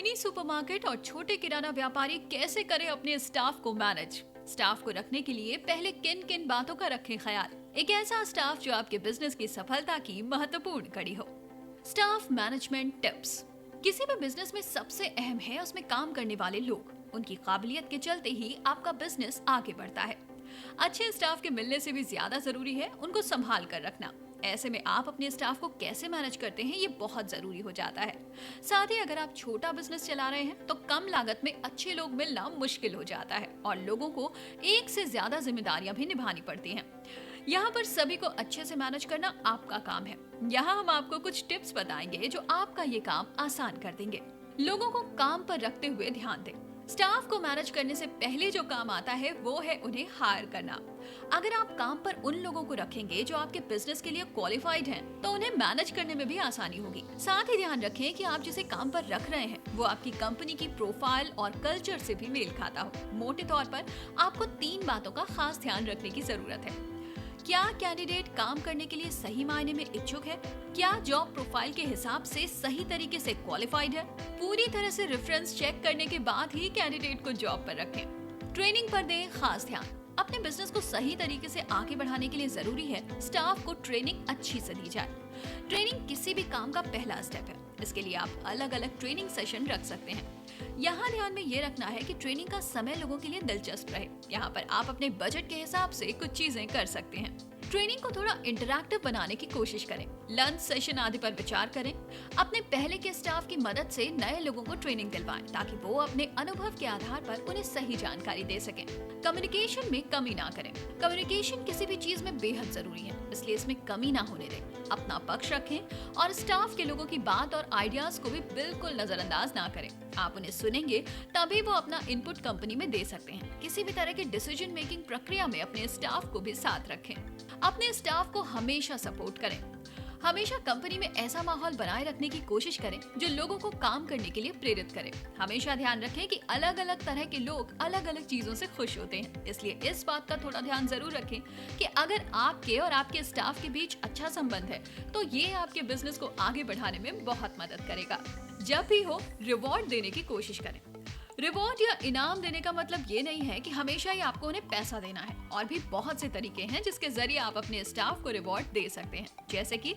Mini supermarket और छोटे किराना व्यापारी कैसे करें अपने स्टाफ को मैनेज। स्टाफ को रखने के लिए पहले किन किन बातों का रखें ख्याल। एक ऐसा स्टाफ जो आपके बिजनेस की सफलता की महत्वपूर्ण कड़ी हो। Staff management tips. किसी भी बिजनेस में सबसे अहम है उसमें काम करने वाले लोग। उनकी काबिलियत के चलते ही आपका बिजनेस आगे बढ़ता है। अच्छे स्टाफ के मिलने से भी ज्यादा जरूरी है उनको संभाल कर रखना। ऐसे में आप अपने स्टाफ को कैसे मैनेज करते हैं ये बहुत जरूरी हो जाता है। साथ ही अगर आप छोटा बिजनेस चला रहे हैं तो कम लागत में अच्छे लोग मिलना मुश्किल हो जाता है और लोगों को एक से ज्यादा जिम्मेदारियां भी निभानी पड़ती हैं। यहाँ पर सभी को अच्छे से मैनेज करना आपका काम है। यहाँ हम आपको कुछ टिप्स बताएंगे जो आपका ये काम आसान कर देंगे। लोगों को काम पर रखते हुए ध्यान दें। स्टाफ को मैनेज करने से पहले जो काम आता है वो है उन्हें हायर करना। अगर आप काम पर उन लोगों को रखेंगे जो आपके बिजनेस के लिए क्वालिफाइड हैं, तो उन्हें मैनेज करने में भी आसानी होगी। साथ ही ध्यान रखें कि आप जिसे काम पर रख रहे हैं वो आपकी कंपनी की प्रोफाइल और कल्चर से भी मेल खाता हो। मोटे तौर पर आपको 3 बातों का खास ध्यान रखने की जरूरत है। क्या कैंडिडेट काम करने के लिए सही मायने में इच्छुक है? क्या जॉब प्रोफाइल के हिसाब से सही तरीके से क्वालिफाइड है? पूरी तरह से रेफरेंस चेक करने के बाद ही कैंडिडेट को जॉब पर रखें। ट्रेनिंग पर दें खास ध्यान। अपने बिजनेस को सही तरीके से आगे बढ़ाने के लिए जरूरी है स्टाफ को ट्रेनिंग अच्छी से दी जाए। ट्रेनिंग किसी भी काम का पहला स्टेप है। इसके लिए आप अलग अलग ट्रेनिंग सेशन रख सकते हैं। यहाँ ध्यान में ये रखना है कि ट्रेनिंग का समय लोगों के लिए दिलचस्प रहे। यहाँ पर आप अपने बजट के हिसाब से कुछ चीजें कर सकते हैं। ट्रेनिंग को थोड़ा इंटरैक्टिव बनाने की कोशिश करें। लंच सेशन आदि पर विचार करें। अपने पहले के स्टाफ की मदद से नए लोगों को ट्रेनिंग दिलवाएं ताकि वो अपने अनुभव के आधार पर उन्हें सही जानकारी दे सकें। कम्युनिकेशन में कमी ना करें। कम्युनिकेशन किसी भी चीज में बेहद जरूरी है, इसलिए इसमें कमी ना होने दें। अपना पक्ष रखें और स्टाफ के लोगों की बात और आइडियाज को भी बिल्कुल नजरअंदाज ना करें। आप उन्हें सुनेंगे तभी वो अपना इनपुट कंपनी में दे सकते हैं। किसी भी तरह की डिसीजन मेकिंग प्रक्रिया में अपने स्टाफ को भी साथ रखें। अपने स्टाफ को हमेशा सपोर्ट करें। हमेशा कंपनी में ऐसा माहौल बनाए रखने की कोशिश करें जो लोगों को काम करने के लिए प्रेरित करे। हमेशा ध्यान रखें कि अलग अलग तरह के लोग अलग अलग चीजों से खुश होते हैं, इसलिए इस बात का थोड़ा ध्यान जरूर रखें कि अगर आपके और आपके स्टाफ के बीच अच्छा संबंध है तो ये आपके बिजनेस को आगे बढ़ाने में बहुत मदद करेगा। जब भी हो रिवॉर्ड देने की कोशिश करें। रिवॉर्ड या इनाम देने का मतलब ये नहीं है कि हमेशा ही आपको उन्हें पैसा देना है। और भी बहुत से तरीके हैं जिसके जरिए आप अपने स्टाफ को रिवॉर्ड दे सकते हैं, जैसे कि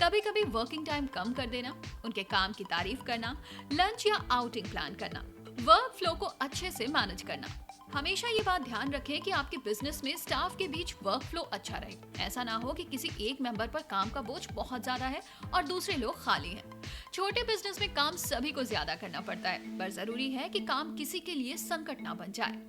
कभी कभी वर्किंग टाइम कम कर देना, उनके काम की तारीफ करना, लंच या आउटिंग प्लान करना, वर्क फ्लो को अच्छे से मैनेज करना। हमेशा ये बात ध्यान रखें कि आपके बिजनेस में स्टाफ के बीच वर्क फ्लो अच्छा रहे। ऐसा ना हो कि किसी एक मेंबर पर काम का बोझ बहुत ज्यादा है और दूसरे लोग खाली हैं। छोटे बिजनेस में काम सभी को ज्यादा करना पड़ता है, पर जरूरी है कि काम किसी के लिए संकट ना बन जाए।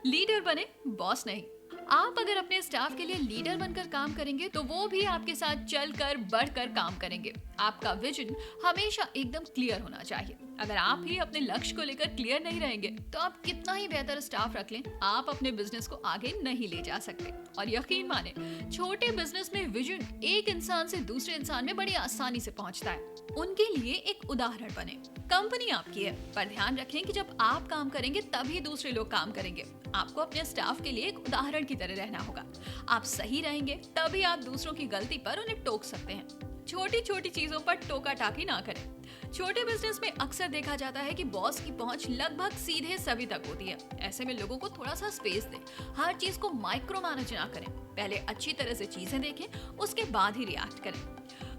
लीडर बने, बॉस नहीं। आप अगर अपने स्टाफ के लिए लीडर बनकर काम करेंगे तो वो भी आपके साथ चलकर बढ़कर काम करेंगे। आपका विजन हमेशा एकदम क्लियर होना चाहिए। अगर आप ही अपने लक्ष्य को लेकर क्लियर नहीं रहेंगे तो आप कितना ही बेहतर स्टाफ रख लें, आप अपने बिजनेस को आगे नहीं ले जा सकते। और यकीन माने, छोटे बिजनेस में विजन एक इंसान से दूसरे इंसान में बड़ी आसानी से पहुंचता है। उनके लिए एक उदाहरण बने। कंपनी आपकी है, पर ध्यान रखें कि जब आप काम करेंगे तभी दूसरे लोग काम करेंगे। आपको अपने स्टाफ के लिए एक उदाहरण की तरह रहना होगा। आप सही रहेंगे तभी आप दूसरों की गलती पर उन्हें टोक सकते हैं। छोटी छोटी चीजों पर टोका टाकी ना करें। छोटे बिजनेस में अक्सर देखा जाता है कि बॉस की पहुंच लगभग सीधे सभी तक होती है। ऐसे में लोगों को थोड़ा सा स्पेस दें। हर चीज को माइक्रो मैनेज ना करें। पहले अच्छी तरह से चीजें देखें, उसके बाद ही रिएक्ट करें।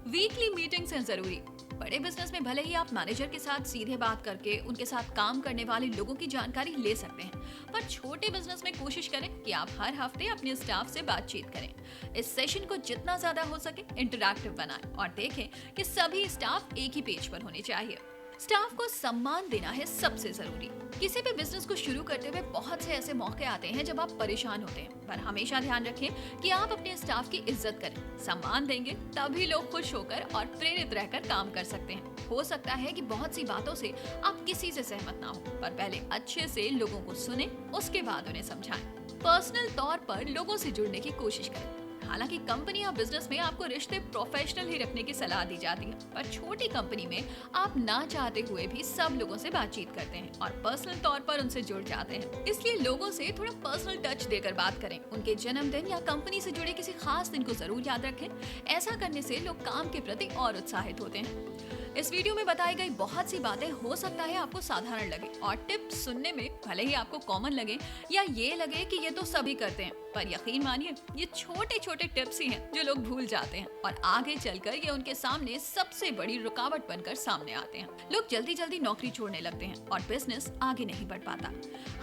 वीकली मीटिंग्स हैं जरूरी। बड़े बिजनेस में भले ही आप मैनेजर के साथ सीधे बात करके उनके साथ काम करने वाले लोगों की जानकारी ले सकते हैं, पर छोटे बिजनेस में कोशिश करें कि आप हर हफ्ते अपने स्टाफ से बातचीत करें। इस सेशन को जितना ज्यादा हो सके इंटरैक्टिव बनाएं और देखें कि सभी स्टाफ एक ही पेज पर होने चाहिए। स्टाफ को सम्मान देना है सबसे जरूरी। किसी भी बिजनेस को शुरू करते हुए बहुत से ऐसे मौके आते हैं जब आप परेशान होते हैं, पर हमेशा ध्यान रखें कि आप अपने स्टाफ की इज्जत करें। सम्मान देंगे तभी लोग खुश होकर और प्रेरित रहकर काम कर सकते हैं। हो सकता है कि बहुत सी बातों से आप किसी से सहमत ना हो, पर पहले अच्छे से लोगों को सुने, उसके बाद उन्हें समझाएं। पर्सनल तौर पर लोगों से जुड़ने की कोशिश करें। हालांकि कंपनी या बिजनेस में आपको रिश्ते प्रोफेशनल ही रखने की सलाह दी जाती है, पर छोटी कंपनी में आप ना चाहते हुए भी सब लोगों से बातचीत करते हैं और पर्सनल तौर पर उनसे जुड़ जाते हैं। इसलिए लोगों से थोड़ा पर्सनल टच देकर बात करें। उनके जन्मदिन या कंपनी से जुड़े किसी खास दिन को जरूर याद रखें। ऐसा करने से लोग काम के प्रति और उत्साहित होते हैं। इस वीडियो में बताई गई बहुत सी बातें हो सकता है आपको साधारण लगे और टिप्स सुनने में भले ही आपको कॉमन लगे या ये लगे कि ये तो सभी करते हैं, पर यकीन मानिए ये छोटे छोटे टिप्स ही हैं जो लोग भूल जाते हैं और आगे चलकर ये उनके सामने सबसे बड़ी रुकावट बनकर सामने आते हैं। लोग जल्दी जल्दी नौकरी छोड़ने लगते हैं और बिजनेस आगे नहीं बढ़ पाता।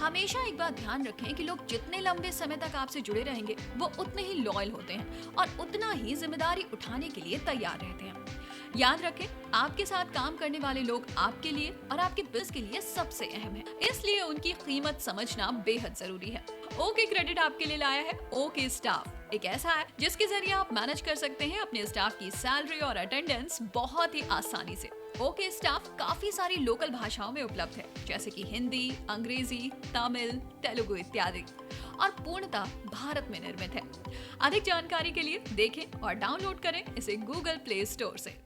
हमेशा एक बात ध्यान रखें कि लोग जितने लंबे समय तक आपसे जुड़े रहेंगे वो उतने ही लॉयल होते हैं और उतना ही जिम्मेदारी उठाने के लिए तैयार रहते हैं। याद रखें, आपके साथ काम करने वाले लोग आपके लिए और आपके बिजनेस के लिए सबसे अहम है, इसलिए उनकी कीमत समझना बेहद जरूरी है। ओके क्रेडिट आपके लिए लाया है ओके स्टाफ, एक ऐसा ऐप जिसके जरिए आप मैनेज कर सकते हैं अपने स्टाफ की सैलरी और अटेंडेंस बहुत ही आसानी से। ओके स्टाफ काफी सारी लोकल भाषाओं में उपलब्ध है, जैसे कि हिंदी, अंग्रेजी, तमिल, तेलुगु इत्यादि, और पूर्णतः भारत में निर्मित है। अधिक जानकारी के लिए देखें और डाउनलोड करें इसे गूगल प्ले स्टोर से।